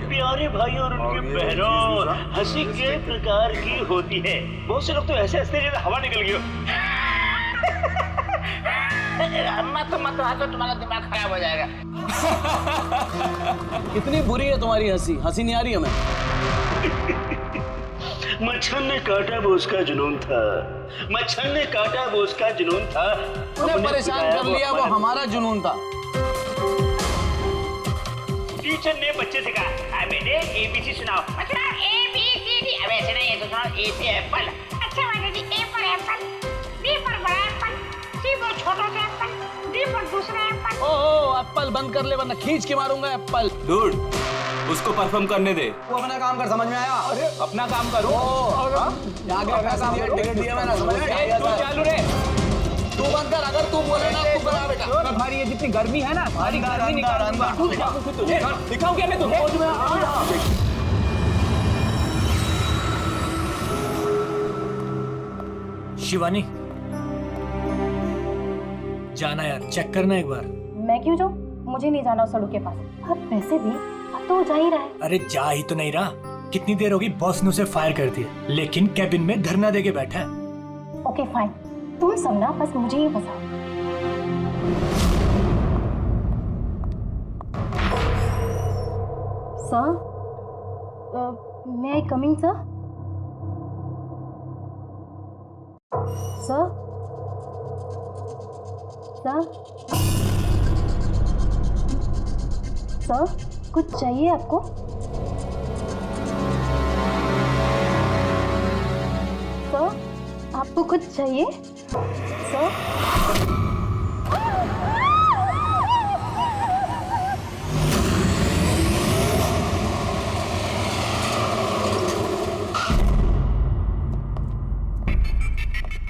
प्यारे भाई और उनकी बहनों, हंसी के प्रकार की होती है। बहुत से लोग तो ऐसे हंसते जैसे हवा निकल गई हो। मत हंसो, तुम्हारा दिमाग खराब हो जाएगा। कितनी बुरी है तुम्हारी हंसी, हंसी नहीं आ रही हमें। मच्छर ने काटा वो उसका जुनून था, मच्छर ने काटा वो उसका जुनून था। उन्हें परेशान कर लिया, वो हमारा जुनून था। टीचर ने बच्चे से कहा, बेटे ABC सुनाओ। बच्चा ABCD। अब ऐसे नहीं, ऐसे सुनाओ। A से एप्पल। अच्छा माता जी, A पर एप्पल, B पर बड़ा एप्पल, C पर छोटा सा एप्पल, D पर दूसरा एप्पल। ओ एप्पल बंद कर ले वरना खींच के मारूंगा एप्पल। डूड, उसको परफॉर्म करने दे। वो अपना काम कर, समझ में आया? अरे अपना काम करो। टिकट दिया मैंने, समझ में आया। तू चालू रे। तू बंद कर, अगर तू बोले ना तू करा बेटा। भारी ये जितनी गर्मी है ना, भारी गर्मी निकाल दूंगा। तू तुझे दिखाऊं क्या मैं तुझे? शिवानी, जाना यार, चेक करना एक बार। मैं क्यों जाऊं? मुझे नहीं जाना उस सड़क के पास। अब वैसे भी अब तो वो जा ही रहा है। अरे जा ही तो नहीं रहा। कितनी देर होगी, बॉस ने उसे फायर कर दिया, लेकिन कैबिन में धरना देके बैठा है। ओके फाइन, तुम सब ना बस मुझे ही बताओ। Sir, may I coming sir? Sir, sir, sir, कुछ चाहिए आपको? सर, आपको कुछ चाहिए? सर,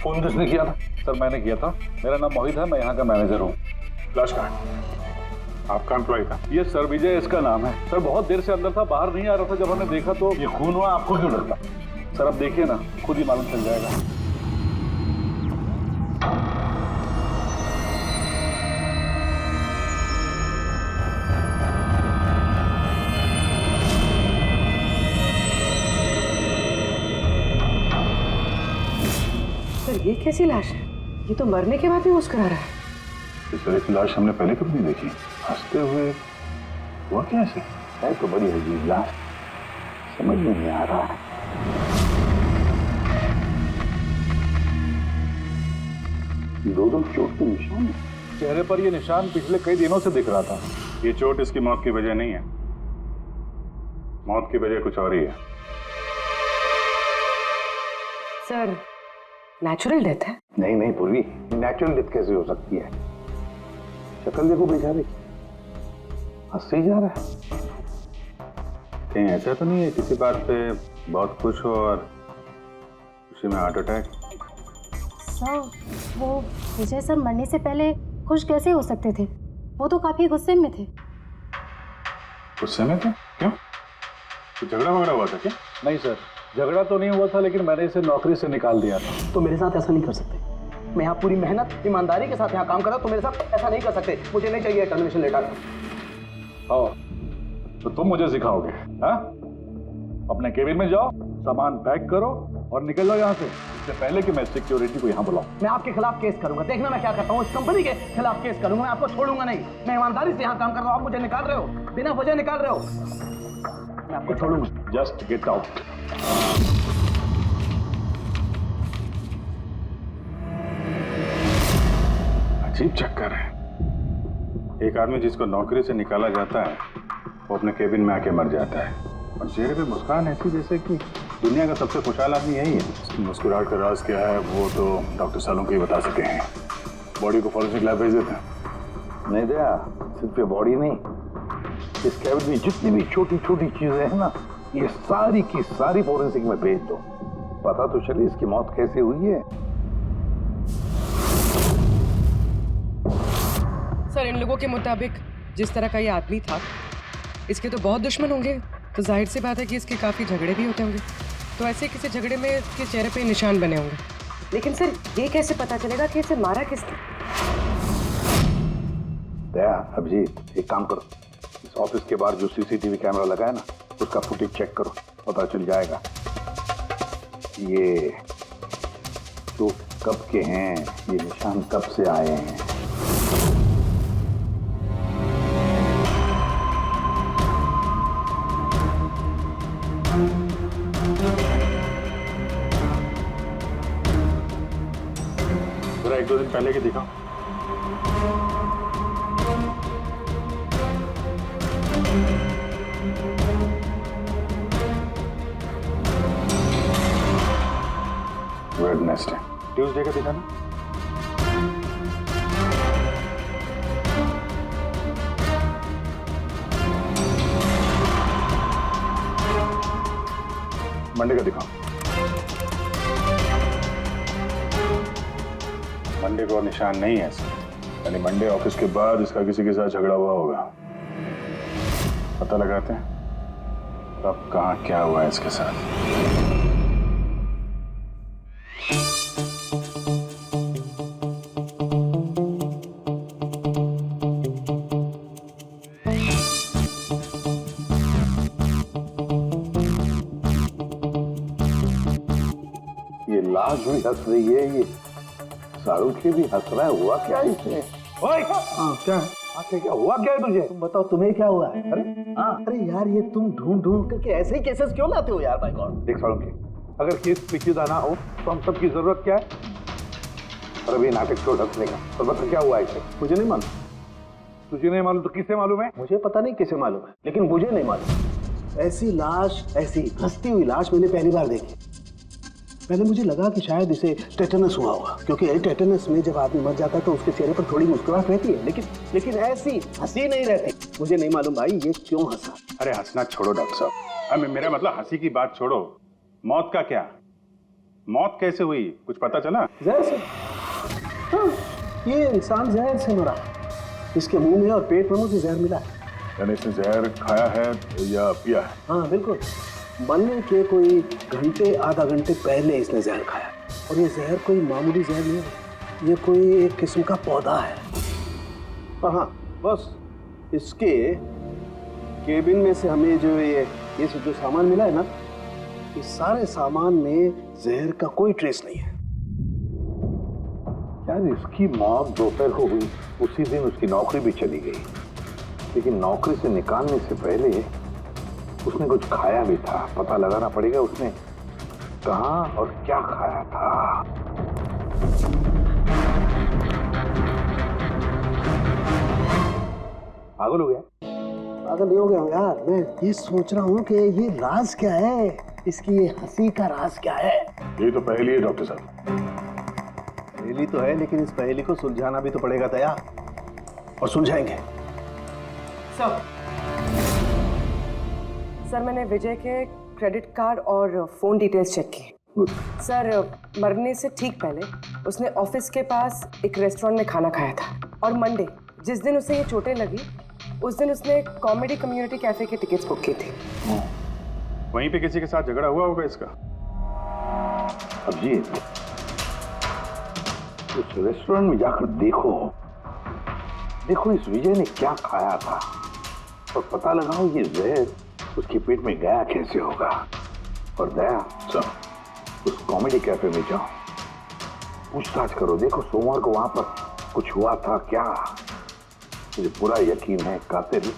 फोन किसने किया था? सर मैंने किया था। मेरा नाम मोहित है, मैं यहाँ का मैनेजर हूँ। फ्लैश कार्ड आपका एम्प्लॉय था? ये सर विजय इसका नाम है। सर बहुत देर से अंदर था, बाहर नहीं आ रहा था। जब हमने देखा तो ये खून हुआ, आपको क्यों लगता? सर अब देखिए ना, खुद ही मालूम चल जाएगा। सर ये कैसी लाश है? ये तो मरने के बाद भी मुस्कुरा रहा है। इस तरह की लाश हमने पहले कभी नहीं देखी। हंसते हुए हुआ कैसे? है तो बड़ी अजीब लाश, समझ में नहीं आ रहा है। दो चोट के निशान है चेहरे पर। ये निशान पिछले कई दिनों से दिख रहा था। ये चोट इसकी मौत की वजह नहीं है, मौत की वजह कुछ और ही है। सर नेचुरल डेथ है? नहीं नहीं पूर्वी, नेचुरल डेथ कैसे हो सकती है? शक्ल देखो बेचारे, हंस ही जा रहा है। कहीं ऐसा तो नहीं है किसी बात पे बहुत खुश हो और उसी में हार्ट अटैक? सर, वो विजय सर मरने से पहले खुश कैसे हो सकते थे? वो तो काफी गुस्से में थे। गुस्से में थे? क्यों? कुछ झगड़ा वगड़ा हुआ था क्या? नहीं सर, झगड़ा तो नहीं हुआ था, लेकिन मैंने इसे नौकरी से निकाल दिया था। तो मेरे साथ ऐसा नहीं कर सकते। मैं यहाँ पूरी मेहनत ईमानदारी के साथ यहाँ काम कर रहा हूँ, तो मेरे साथ ऐसा नहीं कर सकते। मुझे नहीं चाहिए टर्मिनेशन लेटर। तो तुम मुझे सिखाओगे? हाँ, अपने केबिन में जाओ, सामान पैक करो और निकल जाओ यहाँ से, इससे पहले कि मैं सिक्योरिटी को यहाँ बुलाऊं। मैं आपके खिलाफ केस करूंगा, देखना मैं क्या करता हूँ। इस कंपनी के खिलाफ केस करूंगा, मैं आपको छोड़ूंगा नहीं। मैं ईमानदारी से यहाँ काम कर रहा हूँ, आप मुझे निकाल रहे हो, बिना वजह निकाल रहे हो। मैं आपको छोड़ूंगा। Just get out. अजीब चक्कर है। एक आदमी जिसको नौकरी से निकाला जाता है वो अपने केबिन में आके मर जाता है, और चेहरे पे मुस्कान ऐसी जैसे कि दुनिया का सबसे खुशहाल आदमी यही है। मुस्कुराहट का राज क्या है वो तो डॉक्टर सालों को ही बता सके हैं। बॉडी को फॉरेंसिक लैब भेज देते हैं। नहीं दया, सिर्फ ये बॉडी नहीं, इस केबिन में जितनी भी छोटी छोटी चीजें हैं ना, ये सारी की सारी फॉरेंसिक में भेज दो, पता तो चले इसकी मौत कैसे हुई है। सर इन लोगों के मुताबिक जिस तरह का ये आदमी था, इसके तो बहुत दुश्मन होंगे, तो जाहिर सी बात है कि इसके काफी झगड़े भी होते होंगे। तो ऐसे किसी झगड़े में इसके चेहरे पे निशान बने होंगे। लेकिन सर ये कैसे पता चलेगा कि इसे मारा किसने? दया, अभिजीत, एक काम करो, इस ऑफिस के बाहर जो सीसीटीवी कैमरा लगा है ना, उसका फुटेज चेक करो, पता चल जाएगा ये तो कब के हैं, ये निशान कब से आए हैं। जरा 1-2 दिन पहले के दिखाओ। वेडनेसडे, ट्यूसडे का दिखाना। मंडे का दिखाओ। मंडे को निशान नहीं है इसमें, यानी मंडे ऑफिस के बाद इसका किसी के साथ झगड़ा हुआ होगा। पता लगाते हैं अब कहाँ क्या हुआ है इसके साथ। ये लाश भी हंस रही है, ये शाहरुख भी हंस रहा है, हुआ क्या है इसे? ओए! हाँ क्या है? आखिर क्या हुआ क्या है तुझे? तुम बताओ तुम्हें क्या हुआ है? अरे यार ये तुम ढूंढ ढूंढ करके ऐसे ही केसेस क्यों लाते हो यार? By God. देख शाहरुख, अगर केस पेचीदा ना हो तो हम सबकी जरूरत क्या है? और अभी नाटक छोड़ हंसने का, और बता क्या हुआ इसे? मुझे नहीं मालूम। तुझे नहीं मालूम तो किसे मालूम है? मुझे पता नहीं किसे मालूम है, लेकिन मुझे नहीं मालूम। ऐसी लाश, ऐसी हंसती हुई लाश मैंने पहली बार देखी। पहले मुझे लगा कि शायद इसे टेटनस हुआ होगा, क्योंकि टेटनस में जब आदमी मर जाता है तो उसके चेहरे पर थोड़ी मुस्कुराहट रहती है, लेकिन ऐसी हंसी नहीं रहती। मुझे नहीं मालूम भाई ये क्यों हंसा। अरे हंसना छोड़ो डॉक्टर साहब, मेरा मतलब हंसी की बात छोड़ो, मौत का क्या? मौत कैसे हुई, कुछ पता चला? जहर से। हाँ, ये इंसान जहर से मरा। इसके मुंह में और पेट में मुझे जहर मिला है। यानी इसने जहर खाया है या पिया है? हाँ बिल्कुल, बनने के कोई घंटे आधा घंटे पहले इसने जहर खाया। और ये जहर कोई मामूली जहर नहीं है, ये कोई एक किस्म का पौधा है। और हाँ बस इसके केबिन में से हमें जो ये जो सामान मिला है ना, इस सारे सामान में जहर का कोई ट्रेस नहीं है। यार इसकी मौत दोपहर को हुई, उसी दिन उसकी नौकरी भी चली गई, लेकिन नौकरी से निकालने से पहले उसने कुछ खाया भी था। पता लगाना पड़ेगा उसने कहाँ और क्या खाया था। पागल हो गया? पागल नहीं हो गया हूँ यार, मैं ये सोच रहा हूँ कि ये राज क्या है, इसकी ये हंसी का राज क्या है। ये तो पहेली है डॉक्टर साहब। पहेली तो है, लेकिन इस पहेली को सुलझाना भी तो पड़ेगा तैयार, और सुलझाएंगे। सर मैंने विजय के क्रेडिट कार्ड और फोन डिटेल्स चेक की। सर मरने से ठीक पहले उसने ऑफिस के पास एक रेस्टोरेंट में खाना खाया था, और मंडे जिस दिन उसे ये चोटें लगी उस दिन उसने कॉमेडी कम्युनिटी कैफे की टिकट्स बुक की थी। वहीं पे किसी के साथ झगड़ा हुआ होगा इसका। अभिजीत, उस रेस्टोरेंट में जाकर देखो इस विजय ने क्या खाया था, और पता लगाओ ये जहर उसके पेट में गया कैसे होगा। और दया सब उस कॉमेडी कैफे में जाओ, पूछताछ करो, देखो सोमवार को वहां पर कुछ हुआ था क्या। मुझे पूरा यकीन है कातिल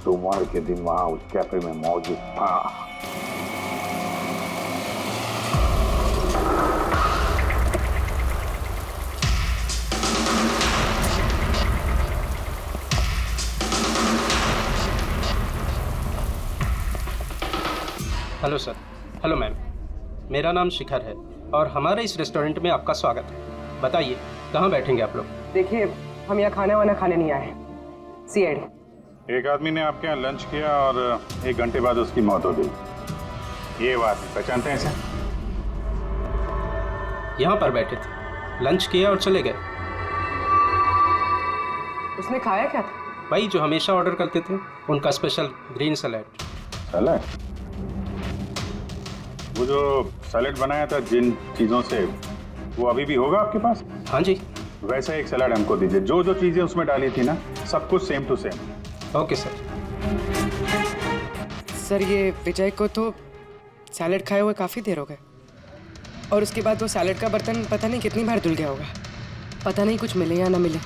सोमवार के दिन वहां उस कैफे में मौजूद था। Hello sir. हेलो मैम, मेरा नाम शिखर है और हमारे इस रेस्टोरेंट में आपका स्वागत है। बताइए कहाँ बैठेंगे आप लोग? देखिए हम यहाँ खाना वाना खाने नहीं आए, सीआईडी। एक आदमी ने आपके यहाँ लंच किया और 1 घंटे बाद उसकी मौत हो गई। ये बात पहचानते हैं इसे? यहाँ पर बैठे थे, लंच किया और चले गए। उसने खाया क्या था? भाई जो हमेशा ऑर्डर करते थे, उनका स्पेशल ग्रीन सैलेड। सैलेड? वो जो सैलेड बनाया था जिन चीज़ों से, वो अभी भी होगा आपके पास? हाँ जी। वैसा एक सैलेड हमको दीजिए, जो जो चीज़ें उसमें डाली थी ना, सब कुछ same to same. Okay sir. Sir ये विजय को तो सैलेड खाए हुए काफ़ी देर हो गए और उसके बाद वो सैलेड का बर्तन पता नहीं कितनी बार धुल गया होगा। पता नहीं कुछ मिले या ना मिले।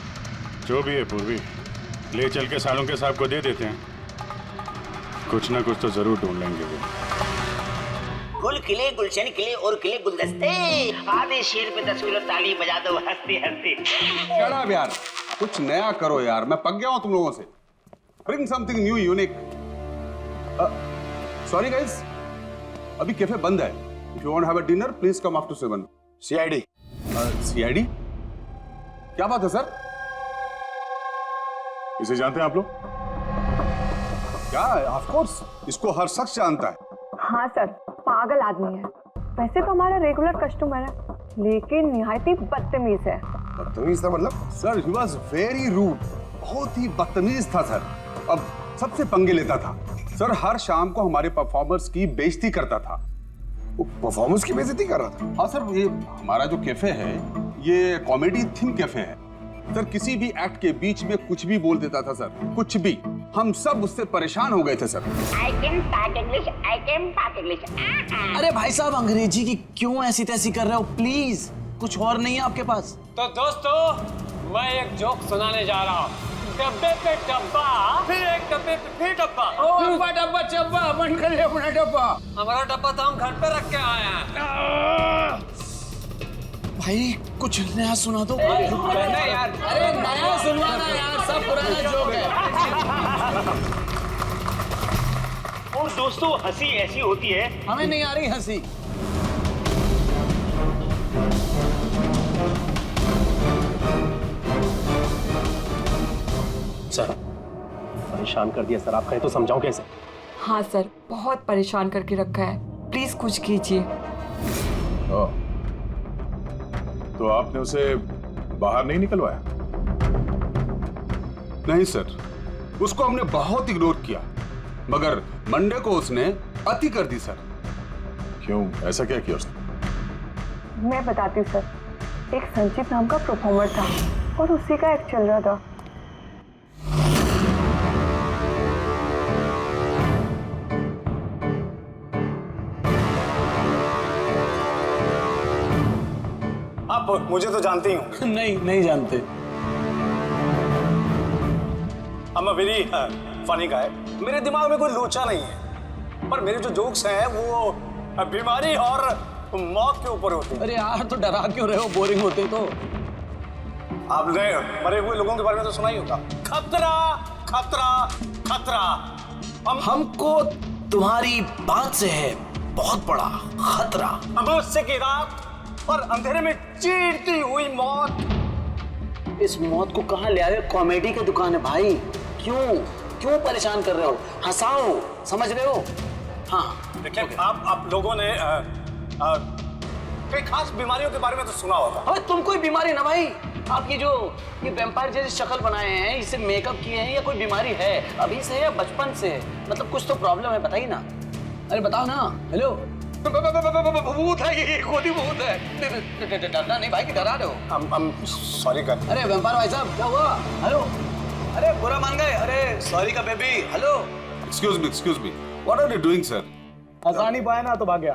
जो भी है पूर्वी, ले चल के सालों के साहब को दे देते हैं, कुछ ना कुछ तो जरूर ढूंढ लेंगे वो। गुल खिले गुलशन खिले और खिले गुलदस्ते, आधे शेर पे 10 किलो ताली बजा दो हंसते हंसते। शट यार, कुछ नया करो यार, मैं पक गया हूं तुम लोगों से। Bring something new unique. Sorry guys, अभी कैफे बंद है। If you want have a dinner please come after 7। CID. CID? क्या बात है सर? इसे जानते हैं आप लोग? क्या? ऑफ कोर्स, इसको हर शख्स जानता है। हाँ सर, पागल आदमी है। वैसे तो हमारा रेगुलर कस्टमर है, लेकिन निहायती बदतमीज है। बदतमीज था मतलब? Sir he was very rude, बहुत ही बदतमीज था सर। अब सबसे पंगे लेता था सर, हर शाम को हमारे परफॉर्मर्स की बेइज्जती करता था। वो परफॉर्मेंस की बेइज्जती कर रहा था? हाँ सर, ये हमारा जो कैफे है ये कॉमेडी थीम कैफे है सर। किसी भी एक्ट के बीच में कुछ भी बोल देता था सर, कुछ भी। हम सब उससे परेशान हो गए थे sir. I can talk English, I can talk English। अरे भाई साहब, अंग्रेजी की क्यों ऐसी तैसी कर रहे हो? प्लीज, कुछ और नहीं है आपके पास? तो दोस्तों, मैं एक जोक सुनाने जा रहा हूँ। डब्बे पे डब्बा, फिर एक डब्बे पे फिर डब्बा। डब्बा डब्बा चब्बा, मन कर ले अपना डब्बा। हमारा डब्बा तो हम घर पे रख के आए हैं। भाई कुछ नया सुना दो। नहीं यार, अरे नया सुनवाना यार, सब पुराना जोक है। और दोस्तों, हंसी ऐसी होती है। हमें नहीं आ रही हंसी। सर, परेशान कर दिया सर, आप कहें तो समझाओ कैसे? हाँ सर, बहुत परेशान करके रखा है, प्लीज कुछ कीजिए। तो आपने उसे बाहर नहीं निकलवाया? नहीं सर, उसको हमने बहुत इग्नोर किया, मगर मंडे को उसने अति कर दी सर। क्यों, ऐसा क्या किया उसने? मैं बताती हूँ सर। एक संचित नाम का परफॉर्मर था और उसी का एक्ट चल रहा था। आप मुझे तो जानते ही होंगे। नहीं जानते। I'm a very funny guy। मेरे दिमाग में कोई लोचा नहीं है, पर मेरे जो जोक्स हैं वो बीमारी और मौत के ऊपर होते हैं। अरे यार, तो डरा क्यों रहे हो? बोरिंग होते तो। आपने मरे हुए लोगों के बारे में तो सुना ही होगा। खतरा खतरा खतरा। हमको तुम्हारी बात से है बहुत बड़ा खतरा। अमावस्या की रात और अंधेरे में चीरती हुई मौत। इस मौत को कहाँ ले आए? कॉमेडी की दुकान है भाई। क्यों परेशान कर रहे हो? हंसाओ, समझ रहे हो? हाँ देखिए, आप लोगों ने कई खास बीमारियों के बारे में तो सुना होगा। अबे तुम कोई बीमारी ना भाई। आप ये वैम्पायर जैसी शक्ल बनाए हैं, इससे मेकअप किए हैं, या कोई बीमारी है अभी से या बचपन से? मतलब कुछ तो प्रॉब्लम है, बताइए ना। अरे बताओ ना। हेलो, भूत है ये, खुद ही भूत है। डरना नहीं भाई, कि डरा रहे हो? सॉरी कर। अरे वैम्पायर भाई साहब, क्या हुआ? हेलो, अरे बुरा मान गए? अरे सॉरी का baby. Hello, excuse me, what are you doing sir? हंसा नहीं पाया ना तो भाग गया।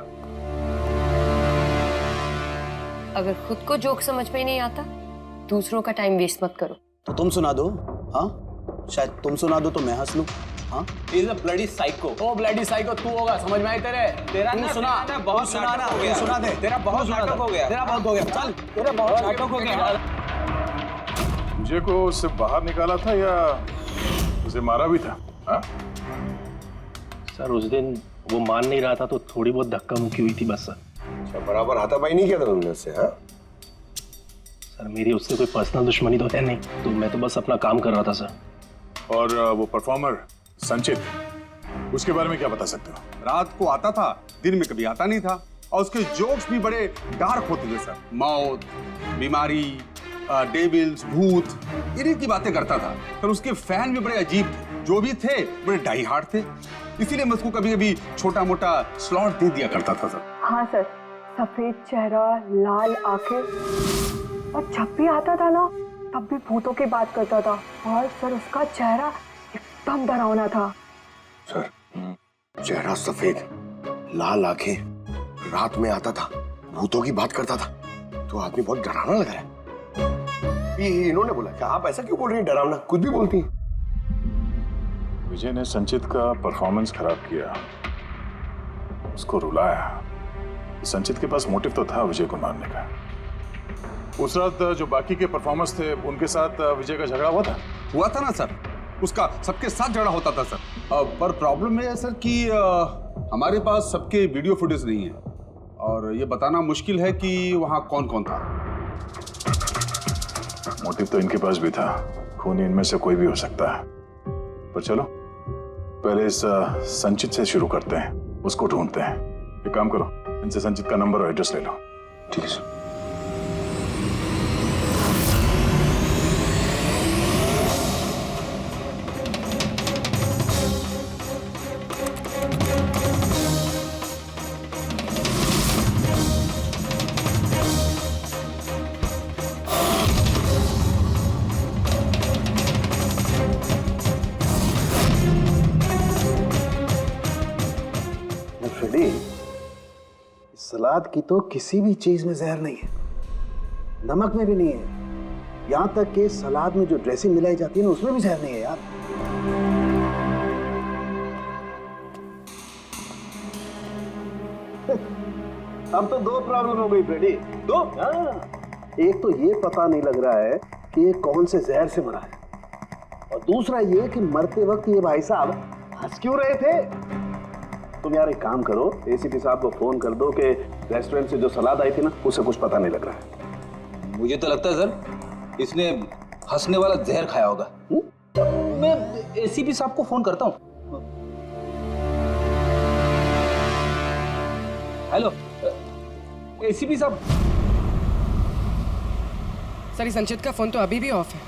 अगर खुद को जोक समझ में ही नहीं आता, दूसरों का टाइम वेस्ट मत करो। तो तुम सुना दो। हाँ, शायद तुम सुना दो तो मैं हंस लूं। हाँ, He's a bloody psycho। ओ ब्लडी साइको तू होगा, समझ में आई तेरे? तेरा तू ना, सुना, तेरा बहुत तू सुना ना, नाटक हो गया। तू सुना दे। तेरा बहुत नाटक हो गया। तेरा बहुत हो गया। चल, तेरा बहुत नाटक हो गया। मुझे को उससे बाहर निकाला था या उसे मारा भी था? हाँ? सर उस दिन वो मान नहीं रहा था तो थोड़ी बहुत धक्का मुक्की हुई थी बस सर। बराबर हाथापाई नहीं किया था तुमने उससे? हाँ सर, मेरी उससे कोई पर्सनल दुश्मनी तो है नहीं, तो मैं तो बस अपना काम कर रहा था सर। और वो परफॉर्मर संचित, उसके बारे में क्या बता सकते हो? रात को आता था, दिन में कभी आता नहीं था, और उसके जोक्स भी बड़े डार्क होते थे सर। मौत, बीमारी, डेविल्स, भूत, इन्हीं की बातें करता था। पर उसके फैन भी बड़े अजीब थे, जो भी थे बड़े डाई हार्ड थे। इसीलिए मैं उसको कभी कभी छोटा मोटा स्लॉट दे दिया करता था सर। हाँ सर, सफेद चेहरा, लाल आंखें, और जब भी आता था ना तब भी भूतों की बात करता था। और सर उसका चेहरा एकदम डरावना था। सर, चेहरा सफेद, लाल आंखें, रात में आता था, भूतों की बात करता था, तो आदमी बहुत डरावना लग रहा है। ये इन्होंने बोला कि आप ऐसा क्यों बोल रही हैं, डरावना कुछ भी बोलती हैं। विजय ने संचित का परफॉर्मेंस खराब किया, उसको रुलाया। संचित के पास मोटिव तो था विजय को मारने का। उस रात जो बाकी के परफॉर्मर्स थे उनके साथ विजय का झगड़ा हुआ था ना सर, उसका सबके साथ झगड़ा होता था सर। पर प्रॉब्लम है सर कि हमारे पास सबके वीडियो फुटेज नहीं है और ये बताना मुश्किल है कि वहां कौन कौन था। मोटिव तो इनके पास भी था, खून इनमें से कोई भी हो सकता है। पर चलो पहले इस संचित से शुरू करते हैं, उसको ढूंढते हैं। एक काम करो, इनसे संचित का नंबर और एड्रेस ले लो। ठीक है सर। सलाद की तो किसी भी चीज में जहर नहीं है, नमक में भी नहीं है, यहां तक कि सलाद में जो ड्रेसिंग मिलाई जाती है ना उसमें भी जहर नहीं है यार। अब तो दो प्रॉब्लम हो गई फ्रेडी, दो। एक तो ये पता नहीं लग रहा है कि ये कौन से जहर से मरा है, और दूसरा ये कि मरते वक्त ये भाई साहब हंस क्यों रहे थे। तुम यार एक काम करो, एसीपी साहब को फोन कर दो कि रेस्टोरेंट से जो सलाद आई थी ना उसे कुछ पता नहीं लग रहा है। मुझे तो लगता है सर इसने हंसने वाला जहर खाया होगा। मैं एसीपी साहब को फोन करता हूँ। हेलो एसीपी साहब। सर संचित का फोन तो अभी भी ऑफ है।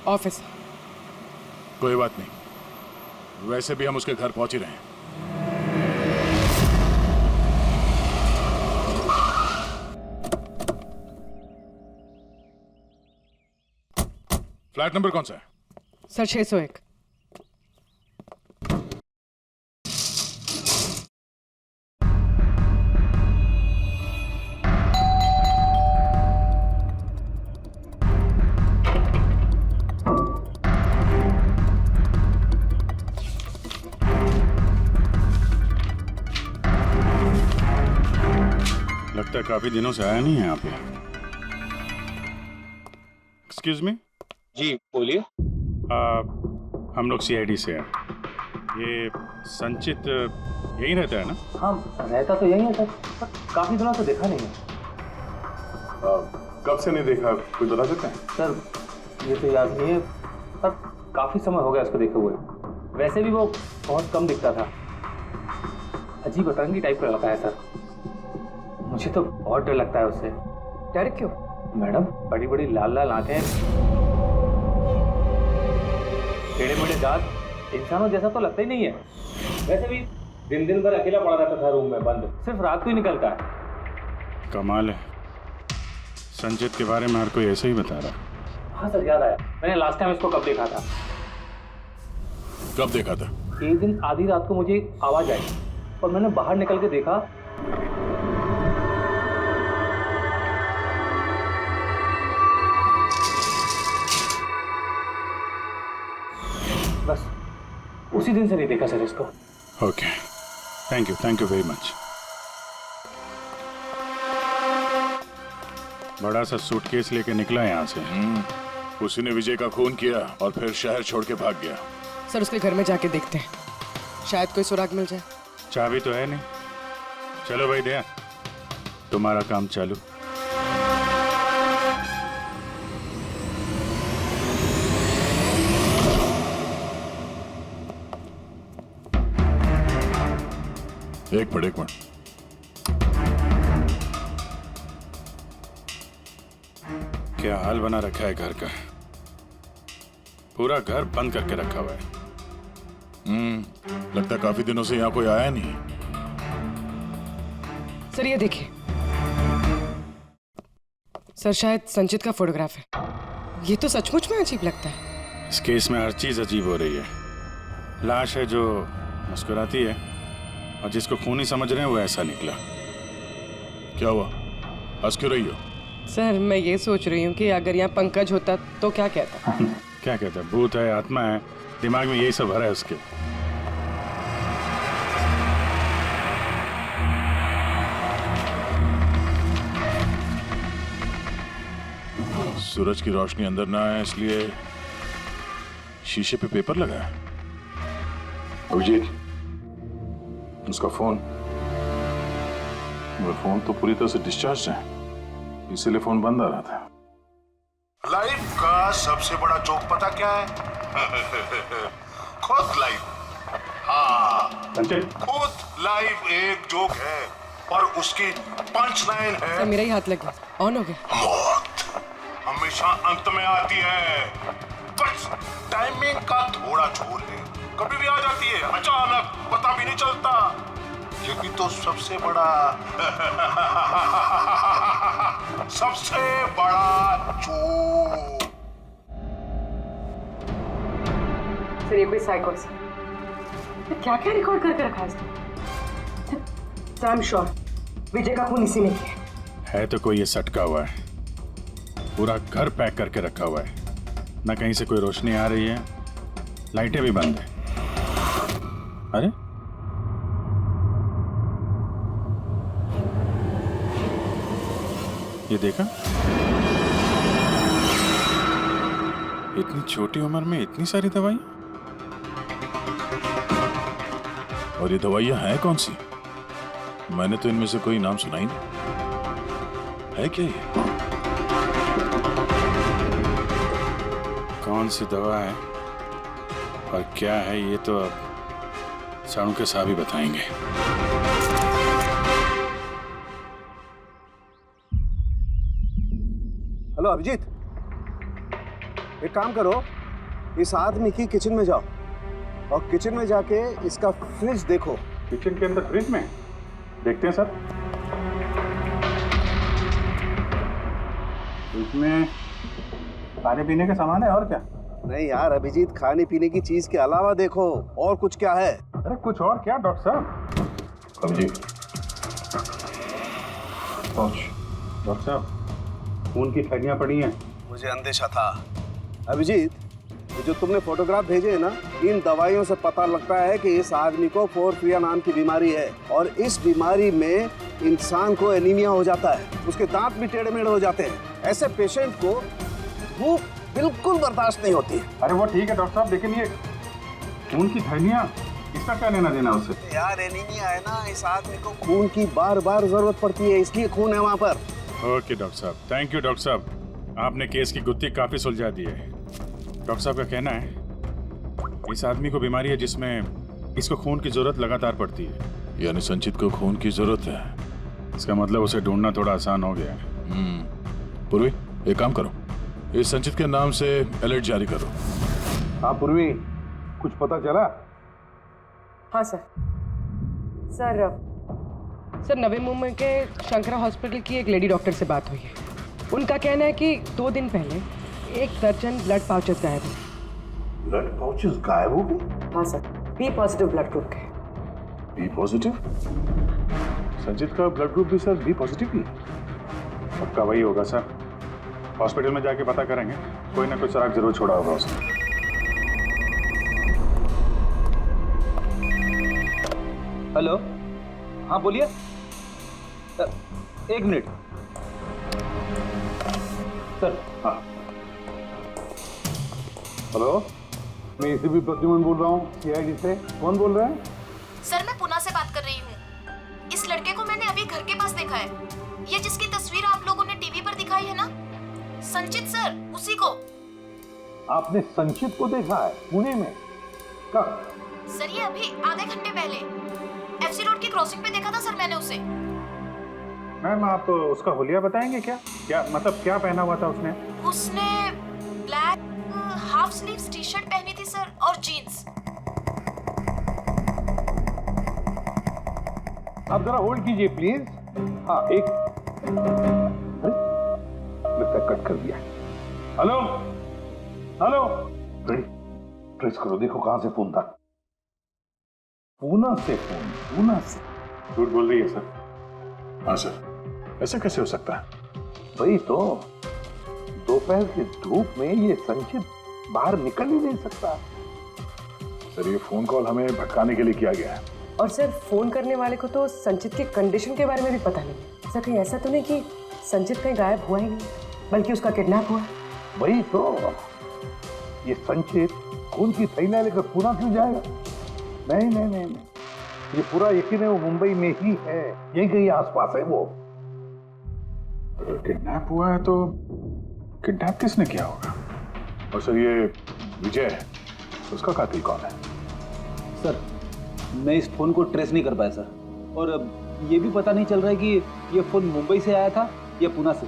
ऑफिस। कोई बात नहीं, वैसे भी हम उसके घर पहुंच ही रहे हैं। फ्लैट नंबर कौन सा है? सर 601। लगता है काफी दिनों से आया नहीं है यहाँ पे। Excuse me. जी बोलिए। हम लोग सीआईडी से हैं। ये संचित यहीं रहता है ना? हाँ रहता तो यहीं है सर, पर काफी दिनों से देखा नहीं है। कब से नहीं देखा, कुछ बता सकते हैं? सर ये तो याद नहीं है, पर काफी समय हो गया उसको देखे हुए। वैसे भी वो बहुत कम दिखता था, अजीब अतरंगी टाइप का लड़का है सर। मुझे तो बहुत डर लगता है उससे। डर क्यों? मैडम बड़ी बड़ी लाल लाल आंखें, टेढ़े मेढ़े दांत, इंसानों जैसा तो लगता ही नहीं है। वैसे भी दिन दिन भर अकेला पड़ा रहता था रूम में बंद, सिर्फ रात को ही निकलता है। कमाल है, संचित के बारे में हर कोई ऐसे ही बता रहा। हाँ सर याद आया, मैंने लास्ट टाइम इसको कब देखा था। कब देखा था? एक दिन आधी रात को मुझे आवाज आई और मैंने बाहर निकल के देखा, बस उसी दिन से नहीं देखा सर इसको। Okay, thank you very much. बड़ा सा सूटकेस लेके निकला यहाँ से। उसी ने विजय का खून किया और फिर शहर छोड़ के भाग गया। सर उसके घर में जाके देखते हैं, शायद कोई सुराग मिल जाए। चाबी तो है नहीं। चलो भाई दया, तुम्हारा काम चालू। एक मिनट। क्या हाल बना रखा है घर का, पूरा घर बंद करके रखा हुआ है। लगता है काफी दिनों से यहाँ कोई आया नहीं। सर ये देखिए, सर शायद संचित का फोटोग्राफ है। ये तो सचमुच में अजीब लगता है। इस केस में हर चीज अजीब हो रही है। लाश है जो मुस्कुराती है और जिसको खूनी समझ रहे हैं वो ऐसा निकला। क्या हुआ, हंस क्यों रही हो? सर मैं ये सोच रही हूँ कि अगर यहाँ पंकज होता तो क्या कहता? क्या कहता है? भूत है, आत्मा है, दिमाग में यही सब भरा है उसके। सूरज की रोशनी अंदर ना आए इसलिए शीशे पे पेपर लगा है। अभिजीत, उसका फोन, वो फोन तो पूरी तरह से डिस्चार्ज है, इसीलिए फोन बंद आ रहा था। लाइफ का सबसे बड़ा जोक पता क्या है? खुद लाइफ। हाँ, खुद लाइफ एक जोक है और उसकी पंच लाइन है। सर मेरा ही हाथ लग गया। ऑन हो गया। मौत हमेशा अंत में आती है, बस टाइमिंग का थोड़ा झोल है। कभी भी आ जाती है अचानक, पता भी नहीं चलता। यही तो सबसे बड़ा सबसे बड़ा जोक। सर ये कोई साइको है। क्या क्या रिकॉर्ड करके रखा है इसने? सर आई एम श्योर विजय का खून इसी ने किया है। तो कोई ये सटका हुआ है, पूरा घर पैक करके रखा हुआ है, ना कहीं से कोई रोशनी आ रही है, लाइटें भी बंद है। अरे ये देखा, इतनी छोटी उम्र में इतनी सारी दवाइयां, और ये दवाइयां हैं कौन सी? मैंने तो इनमें से कोई नाम सुना ही नहीं। है क्या ये? कौन सी दवा है और क्या है ये तो अब साणु के साहब ही बताएंगे। हेलो अभिजीत, एक काम करो, इस आदमी की किचन में जाओ और किचन में जाके इसका फ्रिज देखो। किचन के अंदर फ्रिज में? देखते हैं सर। इसमें खाने पीने का सामान है और क्या? नहीं यार अभिजीत, खाने पीने की चीज के अलावा देखो और कुछ क्या है। अरे कुछ और क्या डॉक्टर साहब? अभिजीत, डॉक्टर साहब, खून की थैलियां पड़ी हैं। मुझे अंदेशा था। अभिजीत, ये जो तुमने फोटोग्राफ भेजे हैं ना, इन दवाइयों से पता लगता है कि इस आदमी को पोर्फिरिया नाम की बीमारी है और इस बीमारी में इंसान को एनीमिया हो जाता है, उसके दांत भी टेढ़े मेढ़े हो जाते हैं। ऐसे पेशेंट को भूख बिल्कुल बर्दाश्त नहीं होती है। अरे वो ठीक है डॉक्टर साहब, लेकिन ये खून की थैलियां, इसका क्या लेना देना उससे? यार एनीमिया है ना, इस आदमी को खून की बार बार जरूरत पड़ती है, इसलिए खून है वहाँ पर। ओके डॉक्टर साहब, थैंक यू डॉक्टर साहब, आपने केस की गुत्थी काफी सुलझा दी है। डॉक्टर साहब का कहना है इस आदमी को बीमारी है जिसमें इसको खून की जरूरत लगातार पड़ती है। यानी संचित को खून की जरूरत है, इसका मतलब उसे ढूंढना थोड़ा आसान हो गया है। पूर्वी, एक काम करो, इस संचित के नाम से अलर्ट जारी करो। हाँ पूर्वी, कुछ पता चला? हाँ सर। सर नवी मुंबई के शंकरा हॉस्पिटल की एक लेडी डॉक्टर से बात हुई है। उनका कहना है कि 2 दिन पहले 1 दर्जन ब्लड पाउचेस गायब हुए। ब्लड पाउचेस गायब हो गए? हाँ sir, B positive blood group के। B positive? संचित का ब्लड ग्रुप भी सर बी पॉजिटिव ही? पक्का वही होगा सर, हॉस्पिटल में जाके पता करेंगे, कोई ना कोई सुराग जरूर छोड़ा होगा उसने। हेलो, हाँ बोलिए। 1 मिनट सर। हाँ हेलो, मैं एसीपी प्रद्युमन बोल रहा हूँ, सीआईडी से। कौन बोल रहे हैं? सर मैं पुणे से बात कर रही हूँ। इस लड़के को मैंने अभी घर के पास देखा है, ये जिसकी तस्वीर आप लोगों ने टीवी पर दिखाई है ना, संचित सर, उसी को। आपने संचित को देखा है पुणे में? कब? सर ये अभी आधे घंटे पहले एफसी रोड की क्रॉसिंग पे देखा था सर मैंने उसे। मैम आप उसका हुलिया बताएंगे क्या? क्या मतलब क्या पहना हुआ था उसने? उसने black half sleeves T shirt पहनी थी सर और जीन्स। आप जरा होल्ड कीजिए प्लीज। हाँ एक लगता कट कर दिया। हेलो हेलो, ट्रेस करो, देखो कहां से फोन था। पूना से फोन, पूना से। झूठ बोल रही है सर। हाँ सर, ऐसा कैसे हो सकता है? वही तो, दोपहर की धूप में ये संचित बाहर निकल ही नहीं सकता। सर ये फोन कॉल हमें भटकाने के लिए किया गया है। और सर फोन करने वाले को तो संचित की कंडीशन के बारे में भी पता नहीं। सर कहीं ऐसा तो नहीं कि संचित कहीं गायब हुआ ही नहीं, बल्कि उसका किडनैप हुआ? वही तो, ये संचित खून की थैलियां लेकर पूना क्यों जाएगा? नहीं नहीं नहीं, ये पूरा यकीन है वो मुंबई में ही है, यही कहीं आसपास है वो। किडनैप हुआ है तो किडनैप किसने किया होगा? और सर ये विजय है, उसका कातिल कौन है? सर मैं इस फोन को ट्रेस नहीं कर पाया सर, और ये भी पता नहीं चल रहा है कि ये फोन मुंबई से आया था या पुणे से।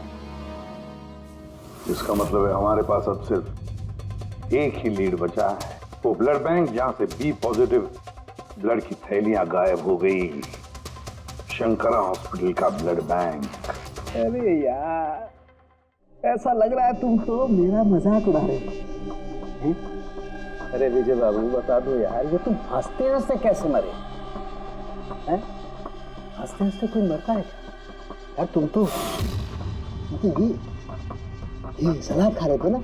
इसका मतलब है हमारे पास अब सिर्फ एक ही लीड बचा है, वो ब्लड बैंक जहां से बी पॉजिटिव ब्लड की थैलियां गायब हो गई, शंकरा हॉस्पिटल का ब्लड बैंक। अरे यार, ऐसा लग रहा है तुम तो मेरा मजाक उड़ा रहे हो। अरे विजय बाबू बता दो यार, ये तुम हंसते हंसते कैसे मरे? हंसते हंसते कोई मरता है क्या? यार तुम तो ये सलाद खा रहे थे ना,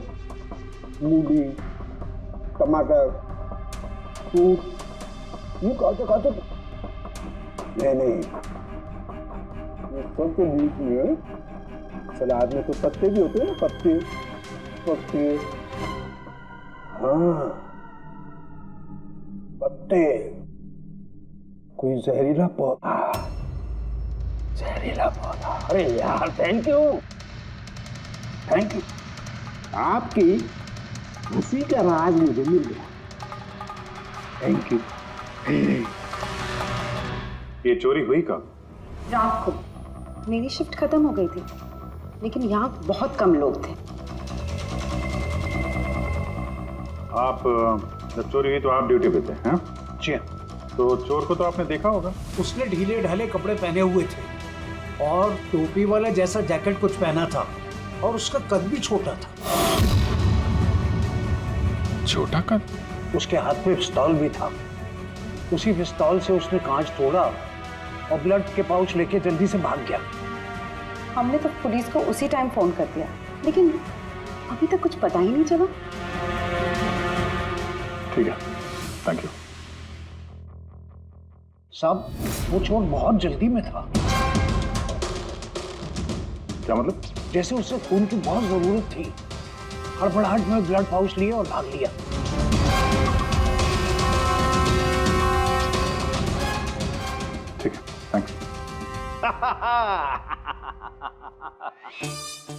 मूली, टमाटर, फ्रूट, ये खाते नहीं, ये सब के बीच में सलाद में तो पत्ते भी होते हैं ना, पत्ते। हाँ पत्ते, कोई जहरीला पौधा। अरे यार थैंक यू, आपकी हंसी का राज मुझे मिल गया, थैंक यू। ये चोरी हुई कब? रात को मेरी शिफ्ट खत्म हो गई थी, लेकिन यहाँ बहुत कम लोग थे। आप जब चोरी हुई तो आप ड्यूटी पे थे? हैं? जी। तो चोर को तो आपने देखा होगा। उसने ढीले ढाले कपड़े पहने हुए थे और टोपी वाला जैसा जैकेट कुछ पहना था, और उसका कद भी छोटा था। छोटा कद? उसके हाथ में पिस्तौल भी था। उसी पिस्तौल से उसने कांच तोड़ा और ब्लड के पाउच लेके जल्दी से भाग गया। हमने तो पुलिस को उसी टाइम फोन कर दिया, लेकिन अभी तक कुछ पता ही नहीं चला। ठीक है, थैंक यू। साहब वो चोर बहुत जल्दी में था। क्या मतलब? जैसे उसे खून की बहुत जरूरत थी, हड़बड़ाहट में ब्लड पाउच लिए और भाग लिया। ठीक है, थैंक यू।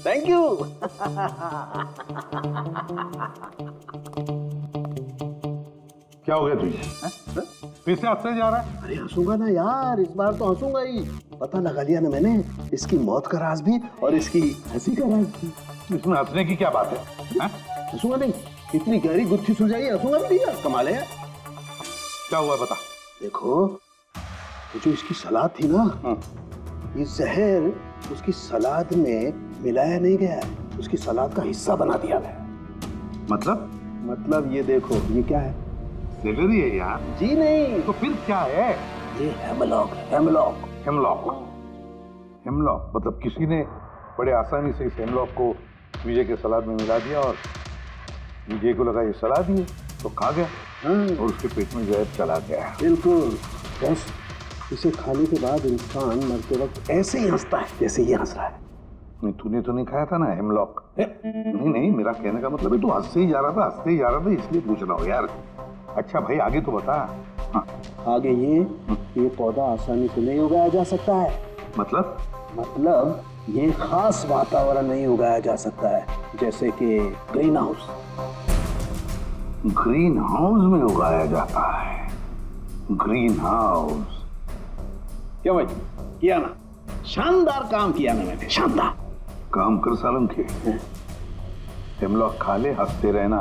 Thank you. क्या हो गया तुझे? फिर से हंसने जा रहा है? अरे हंसूंगा ना यार, इस बार तो हंसूंगा ही। पता लगा लिया ना मैंने इसकी मौत का राज भी और इसकी हंसी का राज भी। इसमें हंसने की क्या बात है? हंसूंगा नहीं, इतनी गहरी गुत्थी सुलझाई, हंसूंगा भी यार, कमाल है यार। क्या हुआ बता। देखो ये जो इसकी सलाद थी ना, ये जहर उसकी सलाद में मिलाया नहीं गया है, उसकी सलाद का हिस्सा बना दिया गया। मतलब ये देखो, ये क्या है? सेलरी है यार। जी नहीं। तो फिर क्या है? ये हेमलॉक। हेमलॉक मतलब किसी ने बड़े आसानी से इस हेमलॉक को विजय के सलाद में मिला दिया और विजय को लगा ये सलाद ही है तो खा गया और उसके पेट में जहर चला गया। बिल्कुल। बस इसे खाने के बाद इंसान मरते वक्त ऐसे ही हंसता है जैसे ये हंस रहा है। नहीं, तूने तो नहीं खाया था ना हेमलॉक? नहीं, मेरा कहने का मतलब है तू हंसते ही जा रहा था इसलिए पूछ रहा हूँ यार। अच्छा भाई आगे तो बता। हाँ। आगे ये पौधा आसानी से नहीं उगाया जा सकता है। मतलब ये खास वातावरण नहीं उगाया जा सकता है, जैसे कि ग्रीन हाउस। ग्रीन हाउस में उगाया जाता है? ग्रीन हाउस क्या भाई किया ना? शानदार काम किया ना मैंने, शानदार काम कर सालम के। हेमलॉक खा ले, हंसते रहना,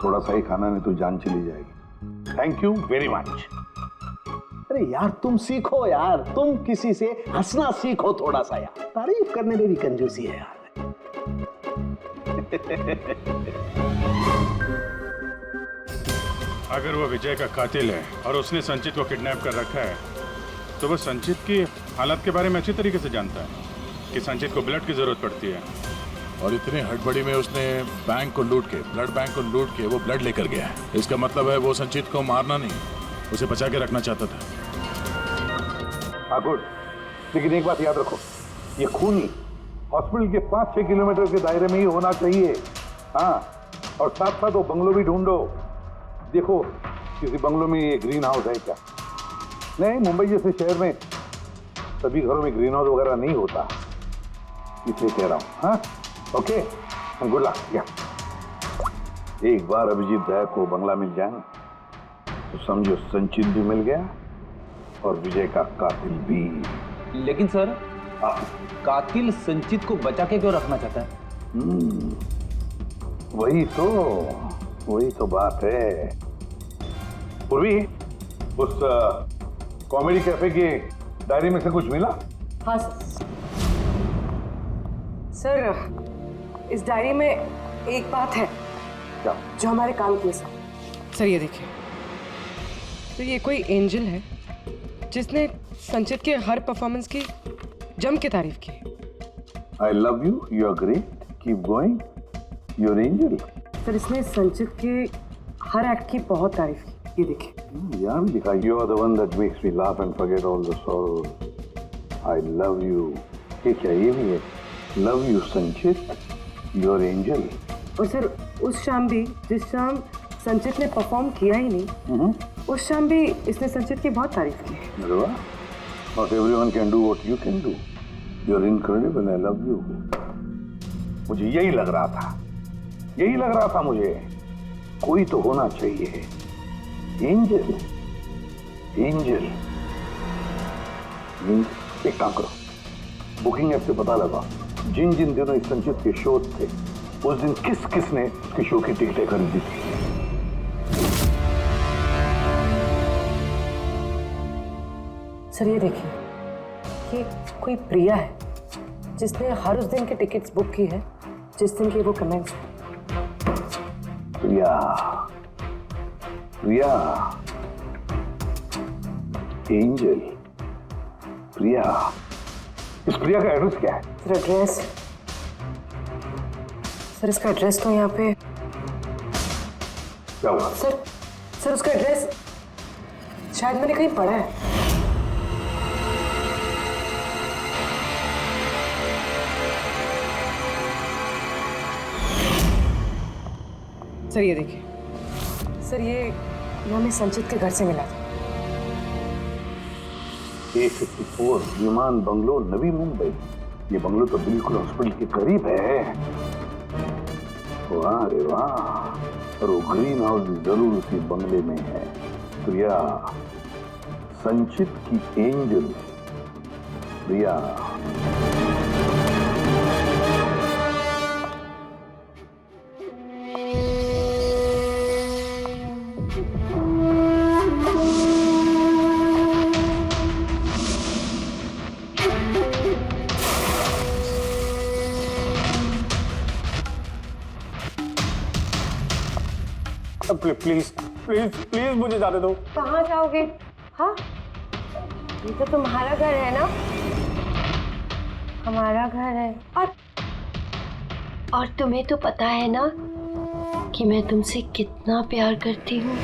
थोड़ा सा ही खाना नहीं तो जान चली जाएगी। Thank you very much. अरे यार तुम सीखो यार, तुम किसी से हंसना सीखो थोड़ा सा यार, तारीफ करने में भी कंजूसी है यार। अगर वो विजय का कातिल है और उसने संचित को किडनैप कर रखा है तो वो संचित की हालत के बारे में अच्छी तरीके से जानता है कि संचित को ब्लड की जरूरत पड़ती है। और इतने हड़बड़ी में उसने बैंक को लूट के, ब्लड बैंक को लूट के वो ब्लड लेकर गया है। इसका मतलब है वो संचित को मारना नहीं, उसे बचा के रखना चाहता था। हाँ गुड, लेकिन एक बात याद रखो, ये खून हॉस्पिटल के 5-6 किलोमीटर के दायरे में ही होना चाहिए। हाँ, और साथ साथ वो बंगलो भी ढूंढो। देखो किसी बंगलो में ये ग्रीन हाउस है क्या? नहीं, मुंबई जैसे शहर में सभी घरों में ग्रीन हाउस वगैरह नहीं होता, इसलिए कह रहा हूँ। हाँ, ओके, गुड लक। एक बार अभिजीत दया को बंगला मिल जाए तो समझो संचित भी मिल गया और विजय का कातिल भी। लेकिन सर, कातिल संचित को बचा के क्यों रखना चाहता है? वही तो बात है। पूर्वी, उस कॉमेडी कैफे की डायरी में से कुछ मिला? हाँ सर, इस डायरी में एक बात है क्या? जो हमारे काम की है सर। ये देखिए, तो ये कोई एंजल है जिसने संचित के हर परफॉर्मेंस की जम के तारीफ की। I love you, you are great, keep going, you're angel। Sir, इसने संचित के हर एक्ट की बहुत तारीफ की। ये देखिए, यहाँ भी लिखा, you are the one that makes me laugh and forget all the sorrows। I love you। ये क्या, ये भी है? Love you संचित, you're angel। और सर, उस शाम भी जिस शाम संचित ने परफॉर्म किया ही नहीं, उस शाम भी इसने संचित की बहुत तारीफ की। अरे वाह, not everyone can do what you can do। You're incredible, I love you। मुझे यही लग रहा था मुझे, कोई तो होना चाहिए। एंजल। एक काम करो, बुकिंग ऐप से पता लगा जिन जिन दिनों इस संचित के शो थे उस दिन किस किस ने उसके शो की टिकटें खरीदी थी। सर, ये देखिए, ये कोई प्रिया है जिसने हर उस दिन की टिकट्स बुक की है जिस दिन के वो कमेंट्स हैं। प्रिया, एंजल, प्रिया। इस प्रिया का एड्रेस क्या है? सर, एड्रेस, सर इसका एड्रेस तो यहाँ पे क्या हुआ? सर उसका एड्रेस शायद मैंने कहीं पढ़ा है। सर, ये देखिए, सर ये हमें संचित के घर से मिला था। 854 विमान बंगलो, नवी मुंबई। ये बंगलो तो बिल्कुल हॉस्पिटल के करीब है। वाह रे वाह, और वो ग्रीन हाउस भी जरूर उसी बंगले में है। प्रिया, संचित की angel Priya. Please please please मुझे जाने दो। कहाँ जाओगे? हाँ, ये तो तुम्हारा घर है ना? हमारा घर है। और तुम्हें तो पता है ना कि मैं तुमसे कितना प्यार करती हूँ।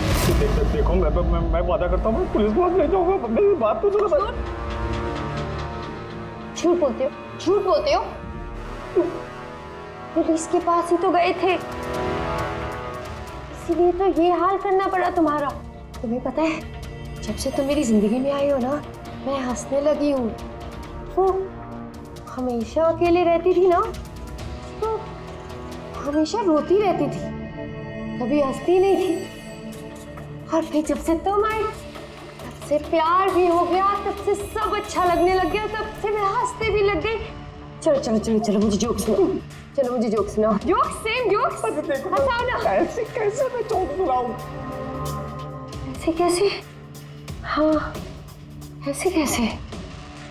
देखो, मैं वादा करता हूँ, पुलिस को ले जाऊंगा। मेरी बात तो सुनो। झूठ बोलते हो। पुलिस के पास ही तो गए थे, इसीलिए तो ये हाल करना पड़ा तुम्हारा। तुम्हें पता है, जब से तुम मेरी जिंदगी में आई हो ना, मैं हंसने लगी हूँ। वो हमेशा अकेले रहती थी ना, तो हमेशा रोती रहती थी, कभी हंसती नहीं थी। और फिर जब से तुम आई, तब से प्यार भी हो गया, तब से सब अच्छा लगने लग गया, तब से मैं हंसते भी लग गई। चलो चलो चलो चलो, मुझे जोक सुनाओ। चलो मुझे जोक सुनाओ। Joke, same joke. हंसाओ ना। ऐसे कैसे मैं जोक सुनाऊं? ऐसे कैसे? हाँ, ऐसे कैसे?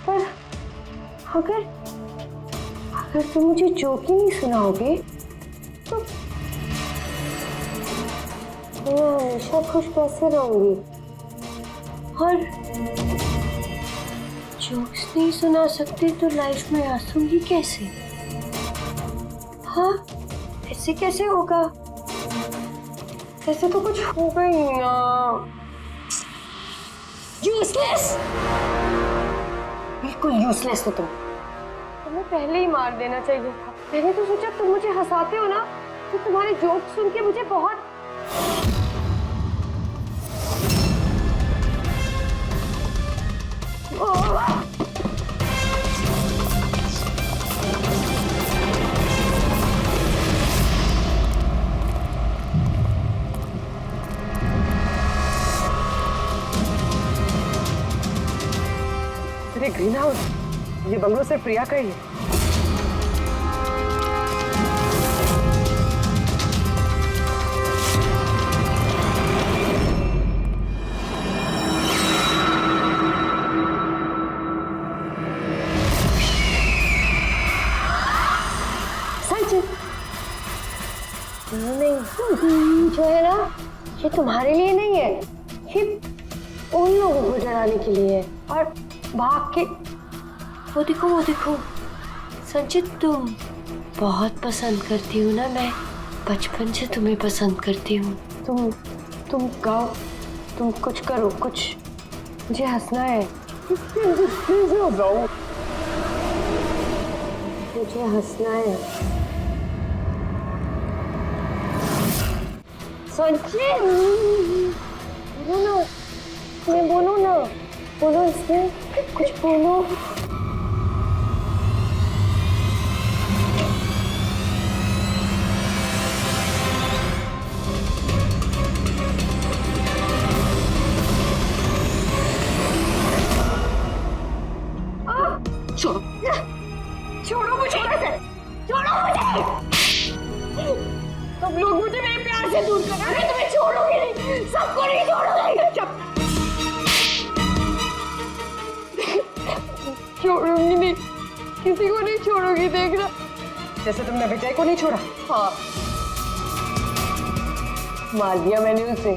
पर अगर तुम मुझे जोक ही नहीं सुनाओगे मैं हमेशा खुश कैसे रहूंगी और जोक्स नहीं सुना सकती तो लाइफ में हंसूंगी कैसे? हाँ, ऐसे कैसे होगा? ऐसे तो कुछ होगा ही ना। यूजलेस, बिल्कुल यूजलेस हो तुम। तुम्हें पहले ही मार देना चाहिए था। मैंने तो सोचा तुम मुझे हंसाते हो ना, तो तुम्हारे जोक सुन के मुझे बहुत अरे ग्रीन हाउस, ये बंगलो सिर्फ प्रिया का ही है। नहीं, जो है ना, ये तुम्हारे लिए नहीं है, ये उन लोगों को डराने के लिए है। और भाग के वो देखो संचित, तुम बहुत पसंद करती हो ना, मैं बचपन से तुम्हें पसंद करती हूँ। तुम गाओ, तुम कुछ करो, कुछ, मुझे हंसना है। मुझे हंसना है। संचित, बोलो ना, बोलो इसमें कुछ बोलो। छोड़ो मुझे, छोड़ो मुझे। सब लोग मुझे मेरे प्यार से दूर कर रहे हैं, तुम्हें छोड़ोगे नहीं, सबको नहीं छोड़ोगे। छोड़ूंगी नहीं, किसी को नहीं छोड़ूंगी, देखना। जैसे तुमने विजय को नहीं छोड़ा। हाँ, मार दिया मैंने उसे।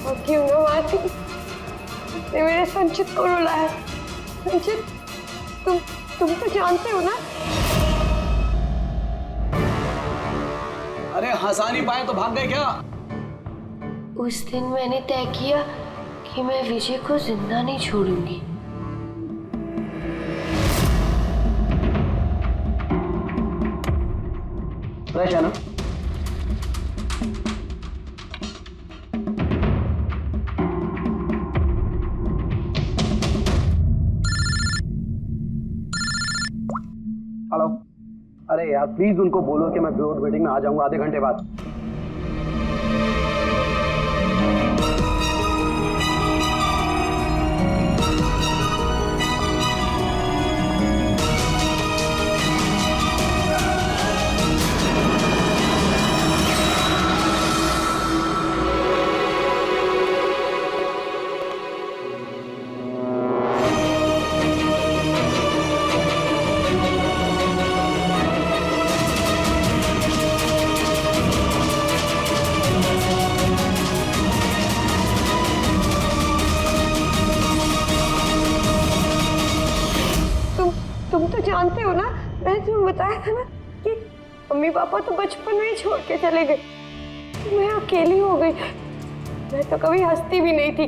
और क्यों ना मारती, उसने मेरे संचित को रुलाया। संचित, तुम तो जानते हो ना। अरे हंसा नहीं पाए तो भाग गए क्या? उस दिन मैंने तय किया कि मैं विजय को जिंदा नहीं छोड़ूंगी। फ्रेश है ना? हेलो, अरे यार प्लीज उनको बोलो कि मैं बोर्ड मीटिंग में आ जाऊंगा आधे घंटे बाद। तुम तो जानते हो ना, मैंने तुम्हें बताया था ना कि मम्मी पापा तो बचपन में ही छोड़ के चले गए, मैं अकेली हो गई। मैं तो कभी हंसती भी नहीं थी,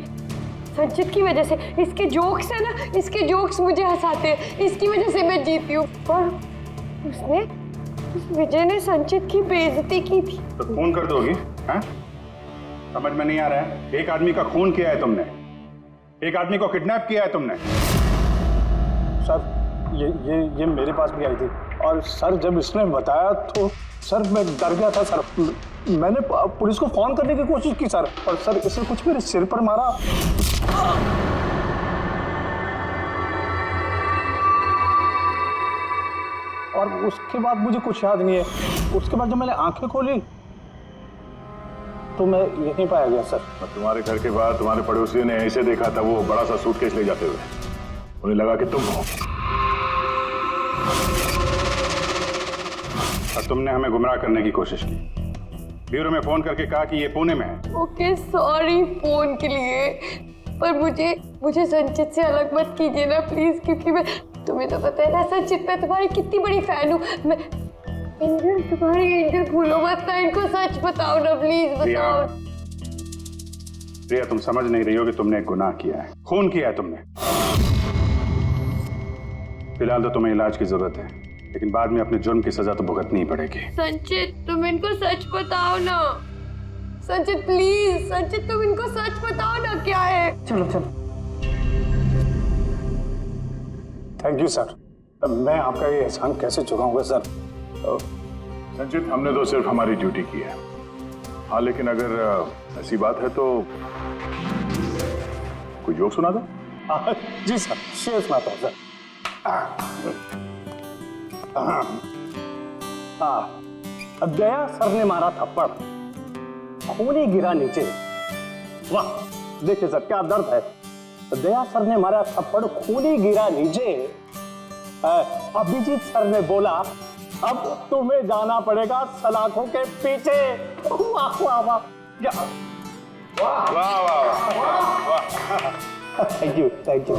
संचित की वजह से। इसके जोक्स है ना, इसके जोक्स मुझे हंसाते हैं, इसकी वजह से मैं जीती हूँ। और उस विजय ने संचित की बेइज्जती की थी। तो खून कर दोगी? हाँ? समझ में नहीं आ रहा है। एक आदमी का खून किया है तुमने, एक आदमी को किडनैप किया है तुमने। सर ये मेरे पास भी आई थी और सर जब इसने बताया तो सर मैं डर गया था सर। मैंने पुलिस को फोन करने की कोशिश की सर, और सर इसने कुछ मेरे सिर पर मारा। और उसके बाद मुझे कुछ याद नहीं है। उसके बाद जब मैंने आंखें खोली तो मैं यहीं पाया गया सर। तुम्हारे घर के बाद तुम्हारे पड़ोसियों ने ऐसे देखा था, वो बड़ा सा सूटकेस ले जाते हुए। उन्हें लगा कि तुम हो। और तुमने हमें गुमराह करने की कोशिश की। ब्यूरो में फोन करके कहा कि ये पुणे में है। ओके सॉरी फोन के लिए, पर मुझे संचित से अलग मत कीजिए ना प्लीज, क्योंकि मैं, तुम्हें तो पता है ना संचित, मैं तुम्हारी कितनी बड़ी फैन हूँ। मैं एंजल, तुम्हारी एंजल भूलो मत ना, इनको सच बताओ ना प्लीज, बताओ। प्रिया, तुम समझ नहीं रही हो कि तुमने एक गुनाह किया है, खून किया है तुमने। फिलहाल तो तुम्हें इलाज की जरूरत है, लेकिन बाद में अपने जुर्म की सजा तो भुगतनी ही पड़ेगी। संचित तुम इनको सच बताओ ना, संचित प्लीज, संचित तुम इनको सच बताओ ना क्या है। चलो चलो। थैंक यू सर, मैं आपका ये एहसान कैसे चुकाऊंगा सर। संचित, हमने तो सिर्फ हमारी ड्यूटी की है। हाँ, लेकिन अगर ऐसी बात है तो कोई जोक सुना दो। जी सर, शेर सुनाता हूँ सर। दया सर ने मारा थप्पड़, खूनी गिरा नीचे। वाह, देखिए सर क्या दर्द है। दया सर ने मारा थप्पड़, खूनी गिरा नीचे। अभिजीत सर ने बोला, अब तुम्हें जाना पड़ेगा सलाखों के पीछे। वाह वाह वाह, वाह वाह वाह, थैंक यू थैंक यू।